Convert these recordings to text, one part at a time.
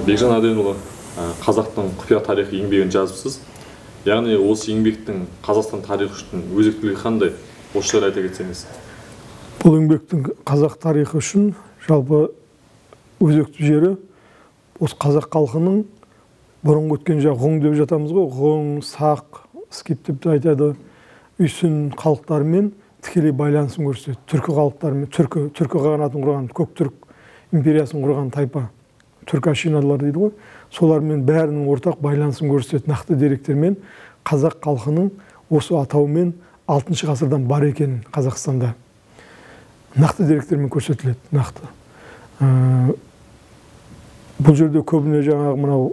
Бекжан Аденұлы қазақтың құпия тарихы еңбегін жазыпсыз. Яғни осы еңбектің Қазақстан тарихы үшін өзектілігі қандай? Осы жайлы айта кетсеңіз. Бұл еңбектің қазақ тарихы үшін жалпы өзекті жері осы қазақ халқының бұрынғы өткен ғұн деп жатамыз ғой, ғұн, сақ, скип деп айтады, үйсін халықтарымен тікелей байланысын көрсетеді. Түркі халықтарымен, түркі қағанатын құрған, көк түрік империясын құрған тайпа, түркі ашиналар дейді ғой, солармен бәрінің ортақ байланысын көрсетеді нақты деректермен қазақ халқының осы атауымен 6 ғасырдан бар екенін Қазақстанда нақты деректермен көрсетіледі, нақты. Бұл жерде көбіне жаңағы мынау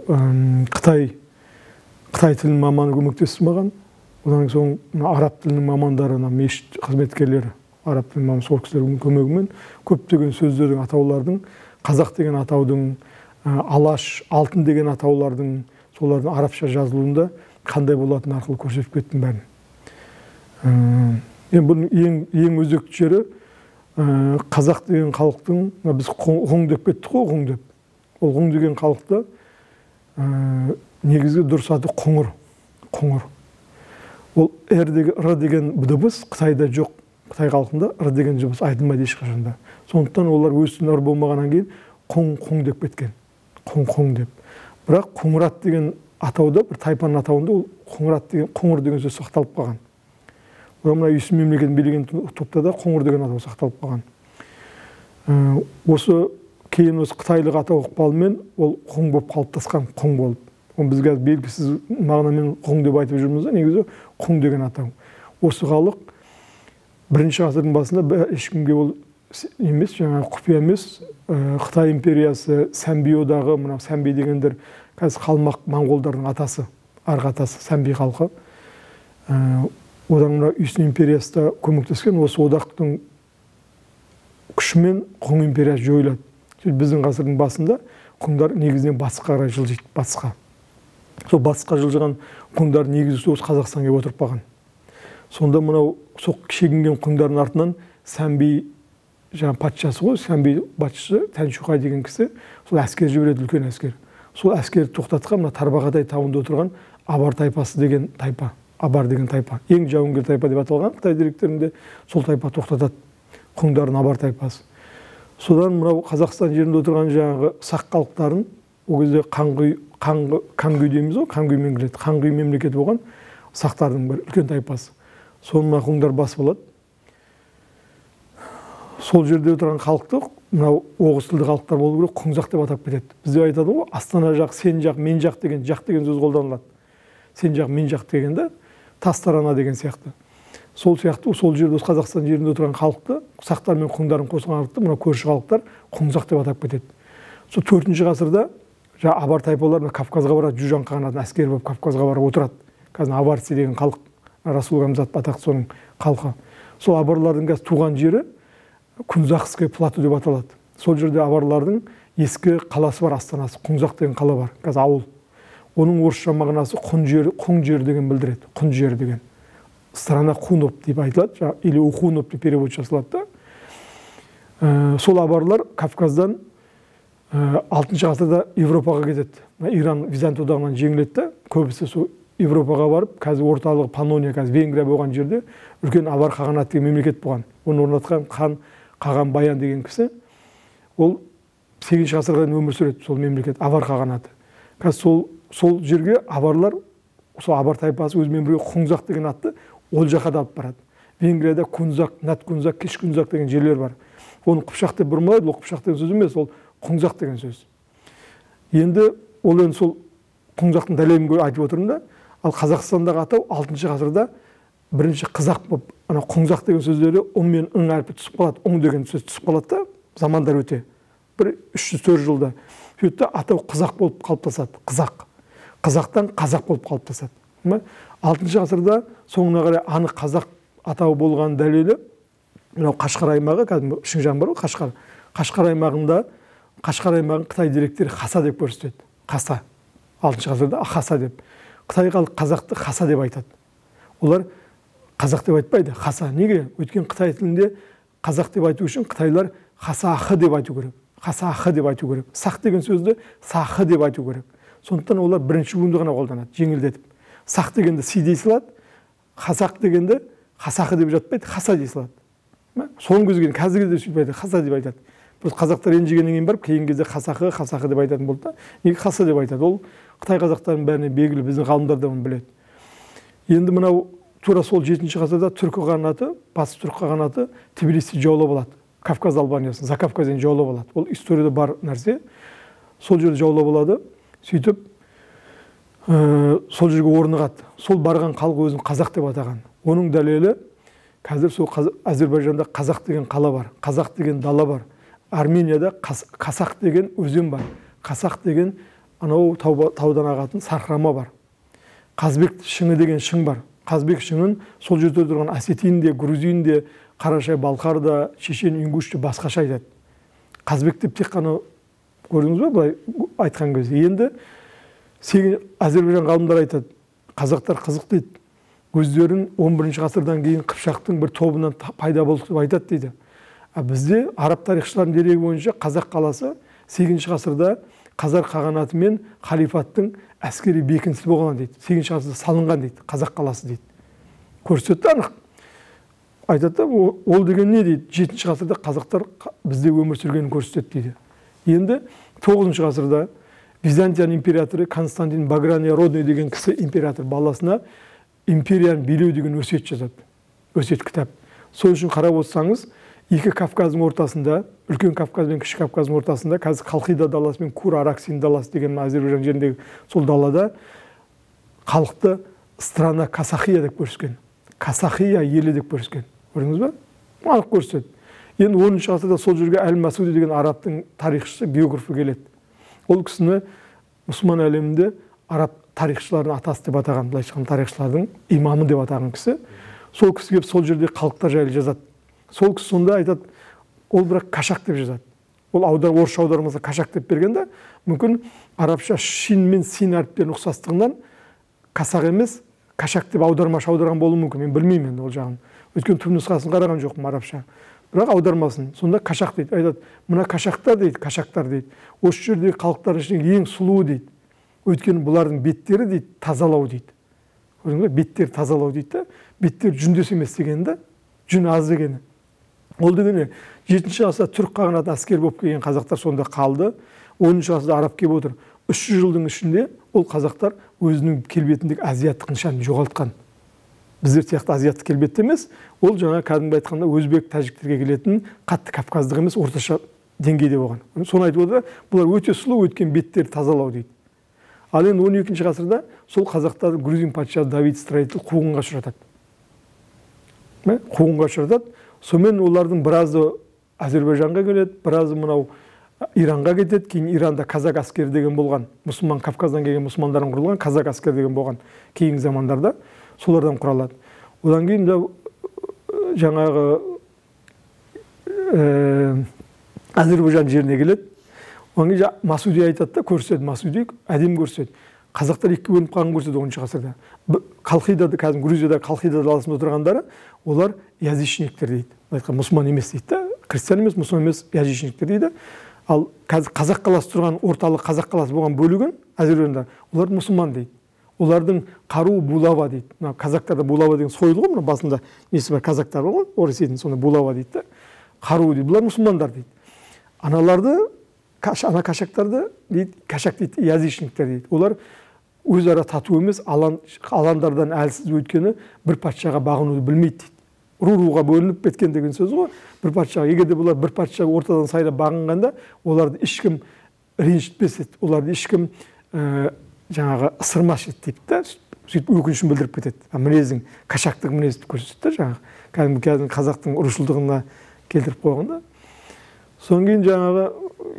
Қытай тілінің маманы көмектесті маған. Одан соң араб тілінің мамандары, мешіт қызметкерлері, араб тілінің маманы сол кісілердің көмегімен көптеген сөздердің, атаулардың, қазақ деген атаудың, алаш, алтын деген атаулардың, солардың арабша жазылуында қандай болатын арқылы көрсетіп кеттім бәрін. Бұның ең өзекті жері қазақ деген халықтың, біз ғұн деп кеттік қой, ғұн деп. Ол ғұн деген халықта негізгі дұрыс аты қоңыр. Ол р деген дыбыс Қытайда жоқ, Қытай халқында р деген дыбыс айтылмайды ешқашанда. Сондықтан олар өзінің р болмағаннан кейін қоң деп кеткен. Қоң деп. Бірақ Қоңырат деген атауда, бір тайпаның атауында ол қоңыр деген сөз сақталып қалған. Мына үйсін мемлекетін билеген топта да қоңыр деген атау сақталып қалған. Осы кейін осы қытайлық атау ықпалымен ол қоң болып қалыптасқан, қоң болып. Бізге белгісіз мағынамен қоң деп айтып жүрміз, негізі қоң деген атау. Осы халық 1-ші ғасырдың басында ешкімге ол емес, жаңағы құпия емес, Қытай империясы, Сәнби одағы, мынау Сәнби дегендер қазір қалмақ моңғолдардың атасы, арғы атасы Сәнби халқы. Одан мына үйсін империясы да көмектескен, осы одақтың күшімен құң империясы жойылады. Біздің ғасырдың басында құңдар негізінен батысқа қарай жылжиды, батысқа. Сол батысқа жылжыған құңдар негізі осы Қазақстанға отырып қалған. Сонда мынау соқ шегінген құңдардың артынан Сәнби жаңа патшасы ғой, Сәнби батшысы Тәншуқай деген кісі сол әскер жібереді, үлкен әскер. Сол әскерді тоқтатқан мына Тарбағатай тауында отырған Абар тайпасы деген тайпа. Абар деген тайпа. Ең жауынгер тайпа деп аталған Қытай деректерінде сол тайпа тоқтатады құңдарын Абар тайпасы. Содан мынау Қазақстан жерінде отырған жаңағы сақ халықтарын, ол кезде Қангүй дейміз ғой, Қангүймен келеді. Қангүй мемлекеті болған сақтардың бір үлкен тайпасы. Соны мына құңдар басып алады. Сол жерде отырған халықты мынау оғыз тілді халықтар болу керек, құңзақ деп атап кетеді. Бізде айтады ғой, Астана жақ, сен жақ, мен жақ деген сөз қолданылады. Сен жақ, мен жақ дегенде Тастарана деген сияқты. Сол сияқты сол жерде Қазақстан жерінде отырған халықты, сақтар мен құңдарын қосқан халықты мына көрші халықтар құңзақ деп атап кетеді. Сол 4-ші ғасырда Абар тайпалар Кавказға барады, Жүжан қағанатын әскер болып Кавказға барып отырады. Қазір Абарси деген халық, Расул Гамзат атақты соның халқы. Сол абарлардың қазір туған жері Күнзақское плато деп аталады. Сол жерде абарлардың ескі қаласы бар, астанасы, Құңзақ деген қала бар, қазір ауыл. Оның орысша мағынасы құң жер деген білдіреді, құн жер деген. Страна Хуноп деп айтылады, или Ухуноп деп перевод жасалады да. Сол абарлар Кавказдан 6-шы ғасырда Европаға кетеді. Иран Визант одағынан жеңіледі да, көбісі сол Европаға барып, қазір орталығы Паннония, қазір Венгрия болған жерде үлкен Абар қағанат деген мемлекет болған. Оны орнатқан хан Қаған Баян деген кісі, ол 8-ші ғасырға өмір сүреді, сол мемлекет Абар қағанаты. Қазір сол жерге абарлар, сол Абар тайпасы өзімен бірге Құңзақ деген атты ол жаққа да алып барады. Венгрияда Күнзақ, Нат Күнзақ, Кеш Күнзақ деген жерлер бар. Оны қыпшақ деп бұрмалайды, ол қыпшақ деген сөз емес, ол Құңзақ деген сөз. Енді ол енді сол Құңзақтың дәлелін айтып отырмын да, ал Қазақстандағы атау 6-шы ғасырда бірінші қызақ болып, ана Құңзақ деген сөздері ұң мен ың әрпі түсіп қалады, ұң деген сөз түсіп қалады да, замандар өте. Бір 300-400 жылда. Сөйтті атау қызақ болып қалыптасады, қызақ. Қазақтан қазақ болып қалыптасады. 6-шы ғасырда соңына қарай анық қазақ атауы болған дәлелі, мынау Қашқар аймағы, кәдімгі Шыңжаң бар ғой, Қашқар. Қашқар аймағында, Қашқар аймағын Қытай деректері Қаса деп көрсетеді. Қаса. 6-шы ғасырда Қаса деп. Қытай халық қазақты Қаса деп айтады. Олар қазақ деп айтпайды, Қаса. Неге? Өйткені Қытай тілінде қазақ деп айту үшін қытайлар Қаса Ақы деп айту керек. қасақы деп айту керек. Сақ деген сөзді сақы деп айту керек. Сондықтан олар бірінші буынды ғана қолданады, жеңілдетіп. Сақ дегенді си дей салады, қасақ дегенді қасақы деп жатпайды, қаса дей салады. Соңғы кезге қазіргі де сөйтіп айтады, қаса деп айтады. Біз қазақтар ренжігеннен кейін барып, кейінгі кезде қасақы деп айтатын болды да. Неге қаса деп айтады? Ол Қытай қазақтарының бәріне белгілі, біздің ғалымдар да оны біледі. Енді мынау тура сол 7-ші ғасырда түркі қағанаты, батыс түркі қағанаты Тбилисті жаулап алады. Кавказ Албаниясын, Закавказьен жаулап алады. Ол историяда бар нәрсе. Сол жерді жаулап алады. Сөйтіп, сол жерге орнығады. Сол барған халық өзін қазақ деп атаған. Оның дәлелі қазір сол Әзербайжанда қазақ деген қала бар, қазақ деген дала бар. Арменияда қасақ деген өзен бар. Қасақ деген анау таудан ағатын сарқырама бар. Қазбек шыңы деген шың бар. Қазбек шыңын сол жерде тұрған Осетинде, Грузинде, Қарашай, Балқарда, Шешен, Ингуште басқаша айтады. Қазбек деп тек қана көрдіңіз бе былай айтқан кезде. Енді Әзербайжан ғалымдар айтады, қазақтар қызық дейді. Өздерін 11-ші ғасырдан кейін Қыпшақтың бір тобынан пайда болды деп айтады дейді. Бізде араб тарихшыларының дерегі бойынша қазақ қаласы 8-ші ғасырда Қазар қағанаты мен халифаттың әскери бекінісі болған дейді. 8-ші ғасырда салынған дейді, қазақ қаласы дейді. Көрсетті анық. Айтады, ол деген не дейді? 7-ші ғасырда қазақтар бізде өмір сүргенін көрсетеді дейді. Енді 9-ші ғасырда Византиян императоры Константин Багряния-Родный деген кісі император баласына империяны билеу деген өсиет жазады. Өсиет кітап. Сол үшін қарап отырсаңыз, екі Кавказдың ортасында, үлкен Кавказ бен кіші Кавказдың ортасында, қазір Қалқида даласы мен Кура-Араксин даласы деген Әзербайжан жеріндегі сол далада халықты страна Касахия деп көрсеткен. Касахия елі деп көрсеткен. Көрдіңіз бе? Анық көрсетеді. Енді 10-ші ғасырда сол жерге Әл-Масуди деген арабтың тарихшысы, биографы келеді. Ол кісіні мұсылман әлемінде араб тарихшылардың атасы деп атаған, былай шыққан тарихшылардың имамы деп атаған кісі. Сол кісі келіп сол жерде халықтар жайлы жазады. Сол кісі сонда айтады, ол бірақ кашак деп жазады. Ол орысша аудармасы кашак деп бергенде, мүмкін арабша шин мен син әріптерінің ұқсастығынан касақ емес, кашак деп аудармашы аударған болуы мүмкін. Мен білмеймін енді ол жағын. Өйткені түпнұсқасын қараған жоқпын арабша. Бірақ аудармасын, сонда кашак дейді. Айтады, мына кашақтар дейді, кашактар дейді. Осы жердегі халықтар ішінде ең сұлуы дейді. Өйткені бұлардың беттері дейді, тазалау дейді. Көрдіңіз бе? Беттер тазалау дейді. Беттер жүндес емес дегенде, жүн аз дегені. Ол дегені 7-ші ғасырда түрік қағанатын әскер болып келген қазақтар сонда қалды. 10-ші ғасырда араб келіп отыр. 300 жылдың ішінде ол қазақтар өзінің келбетіндегі азиаттық нышанын жоғалтқан. Біздер сияқты азиаттық келбетті емес, ол жаңа кәдімгі айтқанда өзбек, тәжіктерге келетін қатты кавказдық емес, орташа деңгейде болған. Соны айтып отыр, бұлар өте сұлу, өткен беттер тазалау дейді. Ал енді 12-ші ғасырда сол қазақтарды грузин патшасы Давид Строитель қуғынға ұшыратады. Қуғынға ұшыратады. Сонымен олардың біразы Әзербайжанға келеді, біразы мынау Иранға кетеді. Кейін Иранда казак әскері деген болған, мұсылман Кавказдан келген мұсылмандардан құрылған казак әскері деген болған кейінгі замандарда. Солардан құралады. Одан кейін жаңағы Әзербайжан жеріне келеді. Одан кейін Масуди айтады да, көрсетеді, Масуди әдем көрсетеді. Қазақтар екі бөлініп қалған көрсетеді 10-ші ғасырда. Қалқидада, қазір Грузияда Қалқида даласында отырғандары, олар язычниктер дейді. Айтқан мұсылман емес дейді да, христиан емес, мұсылман емес, язычниктер дейді. Ал қазір қазақ қаласы тұрған орталық қазақ қаласы болған бөлігін Әзербайжанда олар мұсылман дейді. Олардың қару булава дейді. Казактарда булава деген сойыл ғой, басында несі бар, казактар ғой, Ресейдің сонда булава дейді. Қару дейді. Бұлар мұсылмандар дейді. Аналарды, ана кашактарды дейді, кашак дейді, язычниктер дейді. Олар өзара тату емес, аландардан әлсіз өткені бір патшаға бағынуды білмейді дейді. Руға бөлініп кеткен деген сөз ғой. Бір патшаға, егерде бұлар бір патшаға ортадан сайрап бағынғанда, оларды ешкім ренжітпес еді. Оларды ешкім жаңағы ысырмаш еді дейді да, сөйтіп өкінішін білдіріп кетеді. Мінездің кашақтық мінезді көрсетті жаңағы. Кәдімгі қазақтың ұрышылдығына келтіріп қойғанда. Содан кейін жаңағы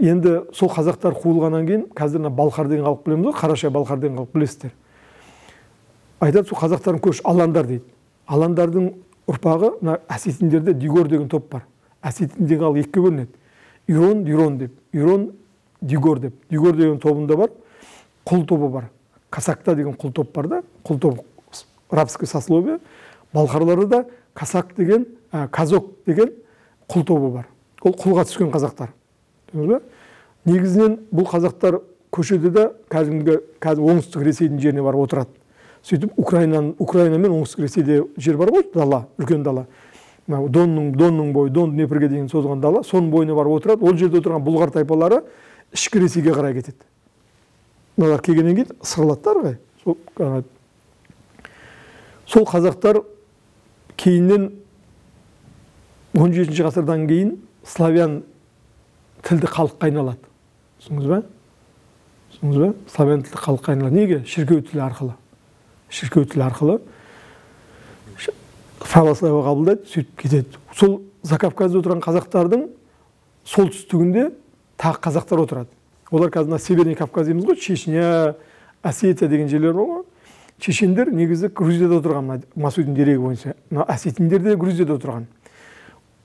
енді сол қазақтар қуылғаннан кейін қазір Балқар деген халық білеміз ғой, Қарашай Балқар деген халық білесіздер. Айтады, сол қазақтардың көш аландар дейді. Аландардың ұрпағы осетиндерде Дигор деген топ бар. Осетин деген халық екіге бөлінеді. Ирон, Дирон деп, Ирон, Дигор деп. Дигор деген тобында бар. Құл тобы бар. Касакта деген құл топ бар да. Құл топ рабский сословие. Балқарлары да Касак деген, Казок деген құл тобы бар. Ол құлға түскен қазақтар. Негізінен бұл қазақтар көшеде де қазір оңтүстік Ресейдің жеріне барып отырады. Сөйтіп Украина мен оңтүстік Ресейде жер бар ғой, дала, үлкен дала. Донның бойы, Дон Днепрге дейін созған дала, соның бойына барып отырады. Ол жерде отырған бұлғар тайпалары ішкі Ресейге қарай кетеді. Мыналар келгеннен кейін сырылаттар ғой. Сол қазақтар кейіннен 17 ғасырдан кейін славян тілді халыққа айналады. Түсіндіңіз ба? Славян тілді халыққа айналады. Неге? Шіркеу тілі арқылы. Шіркеу тілі арқылы православие қабылдайды, сөйтіп кетеді. Сол Закавказда отырған қазақтардың солтүстігінде тағы қазақтар отырады. Олар қазір Северный Кавказ дейміз ғой, Чечня, Осетия деген жерлер бар ғой. Чечендер негізі Грузияда отырған, Масудин дерегі бойынша. Осетиндер де Грузияда отырған.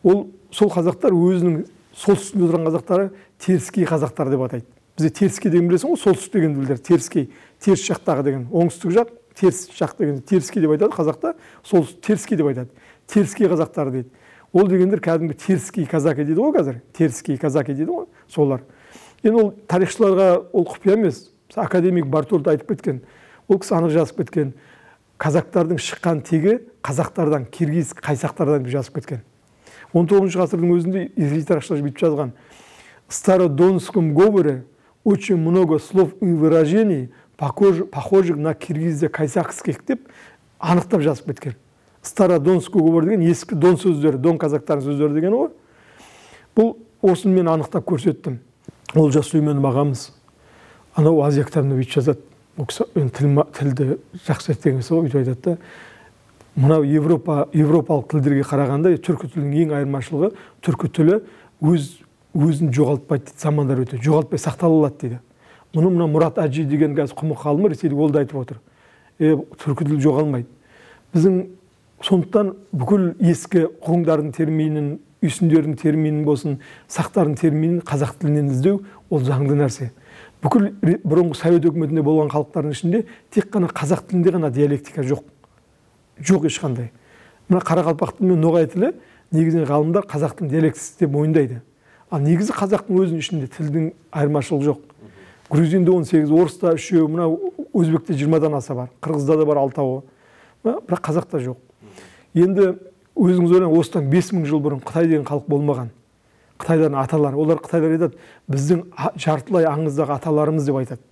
Сол қазақтар өзінің солтүстігінде отырған қазақтары теріскей қазақтар деп атайды. Бізде теріскей деген білесің ғой, солтүстік деген білдер, теріскей, теріс жақтағы деген, оңтүстік жақ, теріс жақ деген, теріскей деп айтады қазақта, солтүстік теріскей деп айтады. Теріскей қазақтар дейді. Ол дегендер кәдімгі теріскей казаки дейді ғой қазір, теріскей казаки дейді ғой, солар. Енді ол тарихшыларға ол құпия емес. Академик Бартольд айтып кеткен, ол кісі анық жазып кеткен, казактардың шыққан тегі қазақтардан, киргиз қайсақтардан деп жазып кеткен. 19 ғасырдың өзінде ежелгі тарихшылар бүйтіп жазған: в стародонском говоре очень много слов и выражений, похожих на киргизо-кайсақских деп анықтап жазып кеткен. Стародонский говор деген ескі дон сөздері, дон казактардың сөздері деген ғой. Бұл осыны мен анықтап көрсеттім. Олжас Сүлейменов ағамыз анау Азия кітабында бүйтіп жазады. Ол кісі тілді жақсы еткен кісі ғой, бүйтіп айтады да, мынау европалық тілдерге қарағанда түркі тілінің ең айырмашылығы, түркі тілі өзін жоғалтпайды дейді, замандар өте жоғалтпай сақталып алады дейді. Мына Мұрат Әжи деген қазір құмық ғалымы ресейлік, ол да айтып отыр. Түркі тілі жоғалмайды. Біздің сондықтан бүкіл ескі қоңдардың терминін, үйсіндердің терминін болсын, сақтардың терминін қазақ тілінен іздеу ол заңды нәрсе. Бүкіл бұрынғы Совет өкіметінде болған халықтардың ішінде тек қана қазақ тілінде ғана диалектика жоқ. Жоқ ешқандай. Мына қарақалпақ тілі мен ноғай тілі негізінен ғалымдар қазақ тілін диалектісіз деп мойындайды. Ал негізі қазақтың өзінің ішінде тілдің айырмашылығы жоқ. Грузинде 18, орыста 3, мына өзбекте 20-дан аса бар, қырғызда да бар 6-ы. Бірақ қазақта жоқ. Енді өзіңіз ойлаңыз, осыдан 5000 жыл бұрын Қытай деген халық болмаған. Қытайлардың аталары, олар қытайлар айтады, біздің жартылай аңыздағы аталарымыз деп айтады.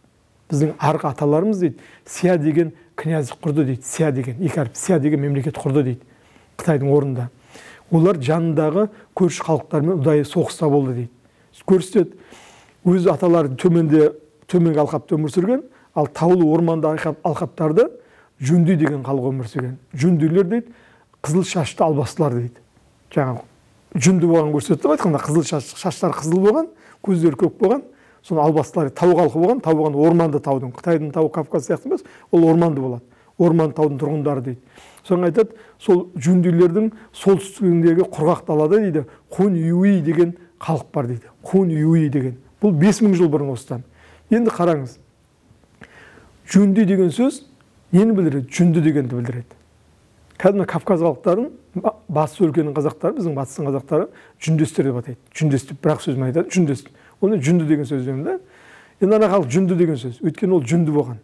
Біздің арғы аталарымыз дейді, Ся деген князь құрды дейді, Ся деген, екі әріп, Ся деген мемлекет құрды дейді, Қытайдың орнында. Олар жанындағы көрші халықтармен ұдайы соғыста болды дейді. Көрсетеді, өз аталары төменгі алқапта өмір сүрген, ал таулы орманда алқаптарды жүнді деген халық өмір сүрген. Жүнділер дейді, қызыл шашты албастылар дейді. Жаңағы жүнді болған көрсетті деп айтқанда, қызыл шаштары қызыл болған, көздері көк болған, соны албастылар, тау халқы болған, тау болған орманды таудың, Қытайдың тауы Кавказ сияқты емес, ол орманды болады. Орманды таудың тұрғындары дейді. Соны айтады, сол жүнділердің солтүстігіндегі құрғақ далада дейді, Хун Юи деген халық бар дейді. Хун Юи деген. Бұл 5000 жыл бұрын осыдан. Енді қараңыз. Жүнді деген сөз нені білдіреді? Жүнді дегенді білдіреді. Кәдімгі Кавказ халықтарын, батыс өлкенің қазақтары, біздің батыстың қазақтары жүндестер деп атайды. Жүндестер, бірақ сөзмен айтады, жүндестер. Оны жүнді деген сөз деймін да. Енді ана халық жүнді деген сөз. Өйткені ол жүнді болған.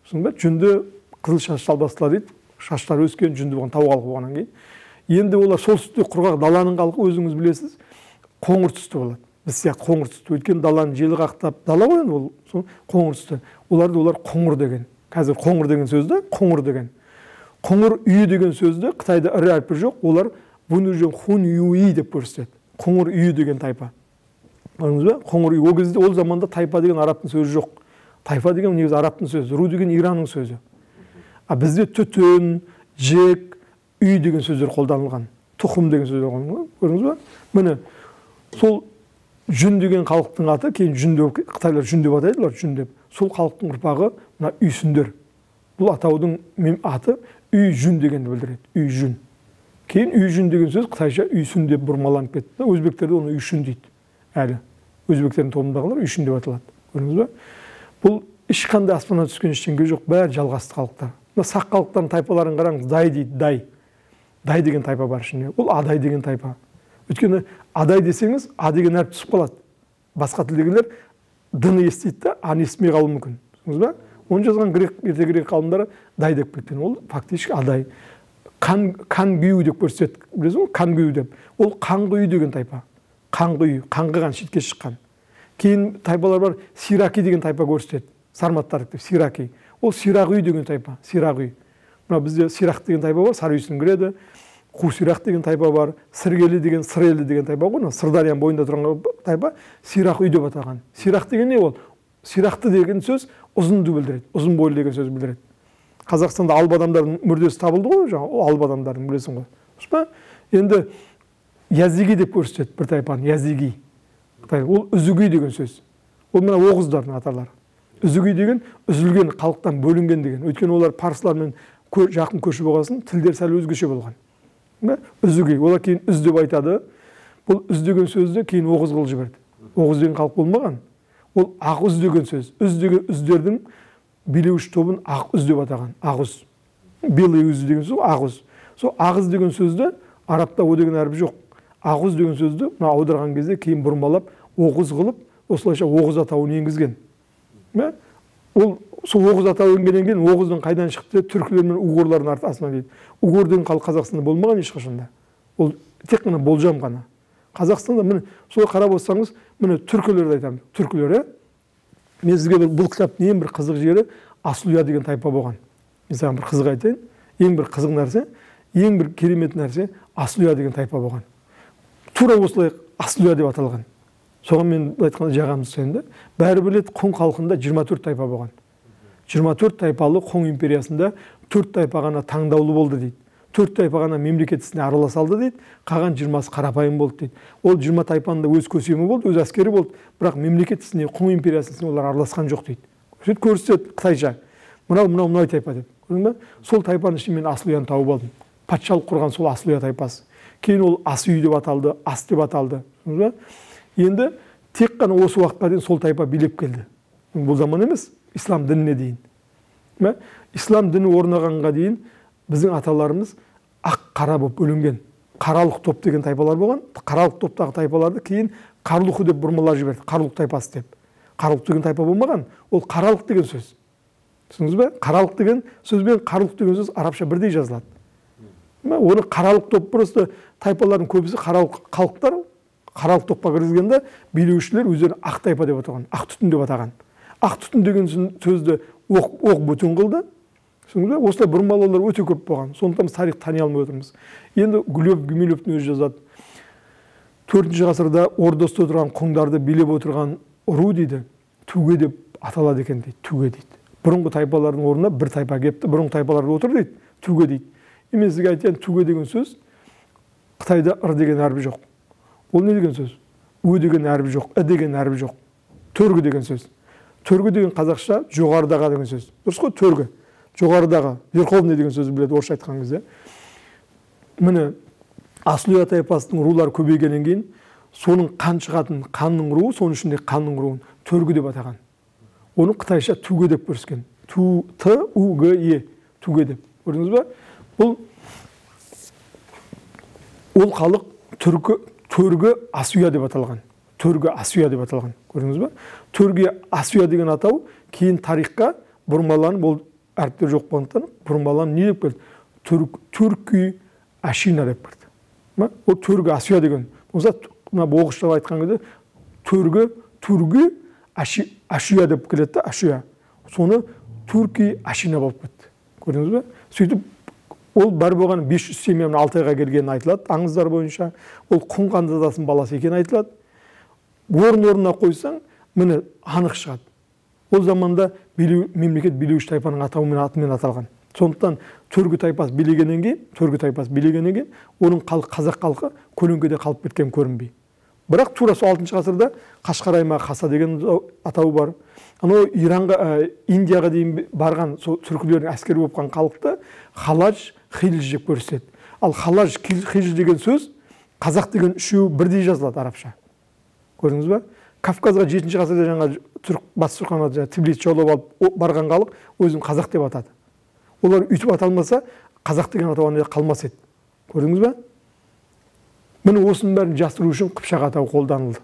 Түсіндің бе? Жүнді қызыл шашты албастылар дейді. Шаштары өскен, жүнді болған, тау халқы болғаннан кейін. Енді олар солтүстікте құрғақ даланың халқы, өзіңіз білесіз, қоңыр түсті болады. Біз сияқты қоңыр түсті. Өйткені даланың желі қақтап, дала ғой енді ол қоңыр түсті. Олар қоңыр деген. Қазір қоңыр деген сөзді қоңыр деген. Қоңыр үйі деген сөзді Қытайда ірі әрпі жоқ, олар бұны жүрген Хун Юи деп көрсетеді. Қоңыр үйі деген тайпа. Көрдіңіз бе? Қоңыр үйі. Ол кезде ол заманда тайпа деген арабтың сөзі жоқ. Тайпа деген негізі арабтың сөзі, ру деген Иранның сөзі. А бізде түтін, жек, үй деген сөздер қолданылған. Тұқым деген сөздер қолданылған. Көрдіңіз бе? Міне сол жүн деген халықтың аты, кейін жүнді, Қытайлар жүн деп атайды, жүн деп. Сол халықтың ұрпағы мына үйсіндер. Бұл атаудың аты үй жүн дегенді білдіреді. Үй жүн. Кейін үй жүн деген сөз қытайша үйсін деп бұрмаланып кетті. Өзбектерде оны үйшін дейді. Әлі. Өзбектердің тобындағылар үйшін деп аталады. Көрдіңіз бе? Бұл ешқандай аспаннан түскен ештеңе жоқ, бәрі жалғасты халықтар. Мына сақ халықтардың тайпаларын қараңыз, дай дейді, дай. Дай деген тайпа бар ішінде. Ол адай деген тайпа. Өйткені адай десеңіз, а деген әріп түсіп қалады. басқа тілдегілер д-ны естиді да, а-ны естімей қалуы мүмкін. Түсіндіңіз ба? Оны жазған ерте грек ғалымдары дай деп кеткен. Ол фактически адай. Қан құю деп көрсетеді. Білесің ғой, қан құю деп. Ол қан құю деген тайпа. Қан құю, қаңғыған, шетке шыққан. Кейін тайпалар бар, сираки деген тайпа көрсетеді. Сарматтар деп, сираки. Ол сирақ үй деген тайпа, сирақ үй. Мына бізде сирақ деген тайпа бар, сары үйсін кіреді. Қу сирақ деген тайпа бар, сыргелі деген, сырелі деген тайпа ғой. Сырдарияның бойында тұрған тайпа сирақ үй деп атаған. Сирақ деген не ол? Сирақты деген сөз ұзынды білдіреді, ұзын бойлы деген сөз білдіреді. Қазақстанда алып адамдардың мүрдесі табылды ғой, жаңа алып адамдардың, білесің ғой. Енді язиги деп көрсетеді бір тайпаны, язиги. Ол үзігі деген сөз. Ол мына оғыздардың аталары. Үзігі деген үзілген, халықтан бөлінген деген. Өйткені олар парсылармен жақын көрші болғасын, тілдер сәл өзгеше болған. Үзігі, олар кейін үз деп айтады. Бұл үз деген сөзді кейін оғыз қылып жіберді. Оғыз деген халық болмаған. Ол ақ үз деген сөз. Үз деген үздердің билеуші тобын ақ үз деп атаған. Ақ үз. Белый үз деген сөз ақ үз. Сол ақ үз деген сөзді арабта о деген әріп жоқ. Ақ үз деген сөзді аударған кезде кейін бұрмалап, оғыз қылып, осылайша оғыз атауын енгізген. Ол сол оғыз атауы енгеннен кейін оғыздың қайдан шықты? Түркілер мен уғырлардың артасынан дейді. Уғыр деген халық Қазақстанда болмаған ешқашанда. Ол тек қана болжам ғана. Қазақстанда міне солай қарап отырсаңыз, міне түркілерді айтамын. Түркілер, мен сізге бұл кітаптың ең бір қызық жері Асуя деген тайпа болған. Мен саған бір қызық айтайын. Ең бір қызық нәрсе, ең бір керемет нәрсе Асуя деген тайпа болған. Тура осылай Асуя деп аталған. Соған мен айтқанда жағамыз сенді. Бәрі білет Қоң халқында 24 тайпа болған. 24 тайпалы Қоң империясында 4 тайпа ғана таңдаулы болды дейді. 4 тайпа ғана мемлекет ісіне араласа алды дейді. Қалған 20-сы қарапайым болды дейді. Ол 20 тайпаның да өз көсемі болды, өз әскері болды. Бірақ мемлекет ісіне, Қоң империясына олар араласқан жоқ дейді. Көрсетеді Қытайша. Мынау тайпа деп. Көрдің бе? Сол тайпаның ішінде мен Асуяны тауып алдым. Патшалық құрған сол Асуя тайпасы. Кейін ол Асүй деп аталды, Ас деп аталды. Енді тек қана осы уақытқа дейін сол тайпа билеп келді. Бұл заман емес, ислам дініне дейін. Ислам діні орнағанға дейін біздің аталарымыз ақ қара болып бөлінген. Қаралық топ деген тайпалар болған. Қаралық топтағы тайпаларды кейін Қарлұқы деп бұрмалап жіберді. Қарлұқ тайпасы деп. Қарлұқ деген тайпа болмаған. Ол қаралық деген сөз. Түсіндіңіз бе? Қаралық деген сөз бен Қарлұқ деген сөз арабша бірдей жазылады. Оны қаралық топ просто тайпалардың көбісі қаралық халықтар қаралық топқа кіргізгенде билеушілер өздерін ақ тайпа деп атаған, ақ түтін деп атаған. Ақ түтін деген сөзді оқ бүтін қылды. Осылай бұрмалаулар өте көп болған. Сондықтан біз тарих тани алмай отырмыз. Енді Гумилевтің өзі жазады. 4-ші ғасырда Ордоста отырған қоңдарды билеп отырған ру дейді, Туге деп аталады екен дейді, Туге дейді. Бұрынғы тайпалардың орнына бір тайпа келіпті, бұрынғы тайпалар отыр дейді, Туге дейді. Мен сізге айтайын, Туге деген сөз Қытайда ыр деген әріп жоқ. Ол не деген сөз? Ө деген әріп жоқ, і деген әріп жоқ. Төргі деген сөз. Төргі деген қазақша жоғарыдағы деген сөз. Дұрыс қой, төргі. Жоғарыдағы, верховный деген сөз біледі орысша айтқан кезде. Міне Асуя тайпасының рулары көбейгеннен кейін соның қан шығатын қанның руы, соның ішінде қанның руын төргі деп атаған. Оны қытайша Туге деп көрсеткен. Т-У-Г-Е, Туге деп. Көрдіңіз бе? Ол халық Төргі Асуя деп аталған. Төргі Асуя деп аталған. Көрдіңіз бе? Төргі Асуя деген атау кейін тарихқа бұрмаланып, ол әріптер жоқ болғандықтан бұрмаланып не деп келді? Түркі Ашина деп келді. Ол Төргі Асуя деген. Осы оғыштап айтқан кезде Түргі Ашуя деп келеді, Ашуя. Соны Түркі Ашина болып кетті. Көрдіңіз бе? Сөйтіп ол бар болған 500 семьяның Алтайға келгені айтылады, аңыздар бойынша. Ол Құң ханзадасының баласы екені айтылады. Орнына қойсаң, міне анық шығады. Ол заманда мемлекет билеуші тайпаның атауымен атымен аталған. Сондықтан Түркі тайпасы билегеннен кейін, оның қазақ халқы көлеңкеде қалып кеткен көрінбей. Бірақ тура сол 6-шы ғасырда Қашқар аймағы Хаса деген атауы бар. Анау Индияға дейін барған түркілердің әскері болған халықты Халаж, Хилж деп көрсетеді. Ал Халаж, Хилж деген сөз қазақ деген үшеуі бірдей жазылады арабша. Көрдіңіз бе? Кавказға 7-ші ғасырда жаңа Батыс Түркістан Тбилис жаулап алып барған халық өзін қазақ деп атады. Олар үйтіп аталмаса, қазақ деген атауы қалмас еді. Көрдіңіз бе? Міне осының бәрін жасыру үшін Қыпшақ атауы қолданылды.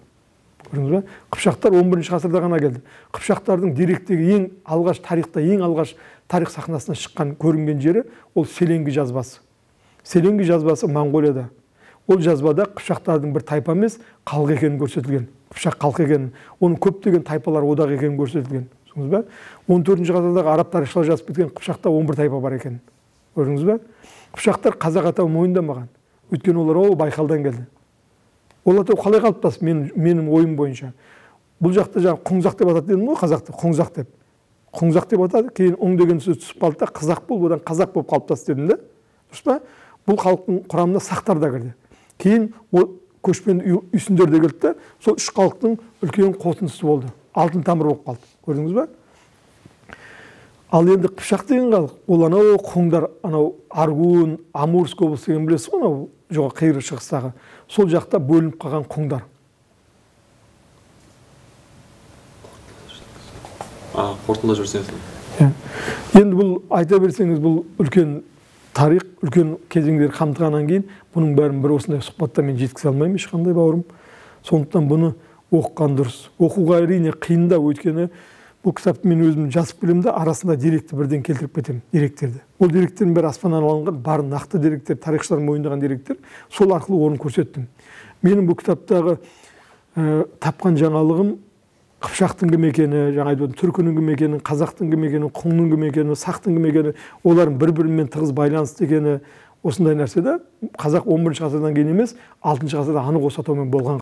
Көрдіңіз бе? Қыпшақтар 11 ғасырда ғана келді. Қыпшақтардың деректегі ең алғаш тарихта ең алғаш тарих сахнасына шыққан көрінген жері ол Селенги жазбасы. Селенги жазбасы Моңғолияда. Ол жазбада қыпшақтардың бір тайпа емес, халық екенін көрсетілген. Қыпшақ халқы екенін, оның көптеген тайпалар одағы екенін көрсетілген. Көрдіңіз бе? 14 ғасырдағы араб тарихшылар жазып кеткен Қыпшақта 11 тайпа бар екен. Көрдіңіз бе? Қыпшақтар қазақ атауын мойындамаған. Өйткені олар ол Байқалдан келді. Ол атау қалай қалыптасты менің ойым бойынша? Бұл жақта жаңа Құңзақ деп атады дедім ғой, қазақты Құңзақ деп. Құңзақ деп атады, кейін оң деген сөз түсіп қалды да қазақ бол, одан қазақ болып қалыптасты дедім да. Дұрыс па? Бұл халықтың құрамына сақтар да кірді. Кейін көшпенді үйсіндер де келді да, сол үш халықтың үлкен қосындысы болды. Алтын тамыр болып қалды. Көрдіңіз бе? Ал енді Қыпшақ деген халық, ол анау құңдар, анау Аргун, Амурск облысы деген білесіз ғой, анау жоға қиыр шығыстағы. Сол жақта бөлініп қалған құңдар. Қорытындылап жіберсеңіз. Енді бұл айта берсеңіз, бұл үлкен тарих, үлкен кезеңдер қамтығаннан кейін, бұның бәрін бір осындай сұхбатта мен жеткізе алмаймын ешқандай бауырым. Сондықтан бұны оқыған дұрыс. Оқуға әрине қиын да, өйткені бұл кітапты мен өзім жазып келемін де, арасында деректі бірден келтіріп кетемін, деректерді. Ол деректердің бәрі аспаннан алынған, бар нақты деректер, тарихшылар мойындаған деректер, сол арқылы орын көрсеттім. Менің бұл кітаптағы тапқан жаңалығым Қыпшақтың кім екені, жаңа айтып түркінің кім екені, қазақтың кім екені, құңның кім екені, сақтың кім екені, олардың бір-бірімен тығыз байланысты екені, осындай нәрсе де қазақ 11 ғасырдан кейін емес, 6 ғасырда анық осы атаумен болған.